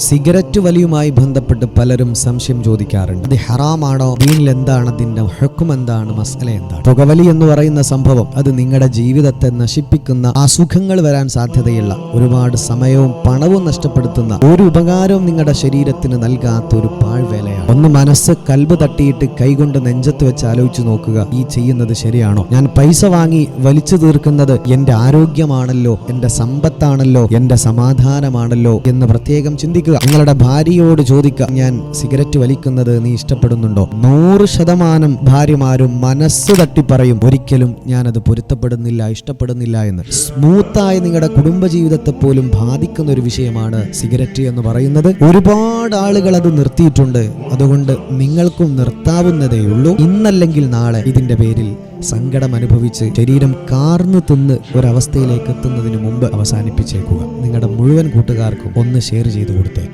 Cigarette വലിയുമായി ബന്ധപ്പെട്ട് പലരും സംശയം ചോദിക്കാറുണ്ട്. അത് ഹറാമാണോ? ദീനിൽ എന്താണ് അതിന്റെ ഹുക്ം, എന്താണ് മസല, എന്താണ്? പുകവലി എന്ന് പറയുന്ന സംഭവം അത് നിങ്ങളുടെ ജീവിതത്തെ നശിപ്പിക്കുന്ന, അസുഖങ്ങൾ വരാൻ സാധ്യതയുള്ള, ഒരുപാട് സമയവും പണവും നഷ്ടപ്പെടുത്തുന്ന, ഒരു ഉപകാരവും നിങ്ങളുടെ ശരീരത്തിന് നൽകാത്ത ഒരു പാഴ്വേലയാണ്. ഒന്ന് മനസ്സ് കൽബ് തട്ടിയിട്ട് കൈകൊണ്ട് നെഞ്ചത്ത് വെച്ച് ആലോചിച്ച് നോക്കുക, ഈ ചെയ്യുന്നത് ശരിയാണോ? ഞാൻ പൈസ വാങ്ങി വലിച്ചു തീർക്കുന്നത് എന്റെ ആരോഗ്യമാണല്ലോ, എന്റെ സമ്പത്താണല്ലോ, എന്റെ സമാധാനമാണല്ലോ എന്ന് പ്രത്യേകം ചിന്തിക്കുക. നിങ്ങളുടെ ഭാര്യയോട് ചോദിക്കുക, ഞാൻ സിഗരറ്റ് വലിക്കുന്നത് നീ ഇഷ്ടപ്പെടുന്നുണ്ടോ? 100% ഭാര്യമാരും മനസ്സ് തട്ടി പറയും, ഒരിക്കലും ഞാനത് പൊരുത്തപ്പെടുന്നില്ല, ഇഷ്ടപ്പെടുന്നില്ല എന്ന്. സ്മൂത്തായ നിങ്ങളുടെ കുടുംബജീവിതത്തെ പോലും ബാധിക്കുന്ന ഒരു വിഷയമാണ് സിഗരറ്റ് എന്ന് പറയുന്നത്. ഒരുപാട് ആളുകൾ അത് നിർത്തിയിട്ടുണ്ട്. അതുകൊണ്ട് നിങ്ങൾക്കും നിർത്താവുന്നതേയുള്ളൂ. ഇന്നല്ലെങ്കിൽ നാളെ ഇതിന്റെ പേരിൽ സങ്കടം അനുഭവിച്ച് ശരീരം കാർന്നു തിന്ന് ഒരവസ്ഥയിലേക്ക് എത്തുന്നതിന് മുമ്പ് അവസാനിപ്പിച്ചേക്കുക. നിങ്ങളുടെ മുഴുവൻ കൂട്ടുകാർക്കും ഒന്ന് ഷെയർ ചെയ്ത് കൊടുത്തേക്ക്.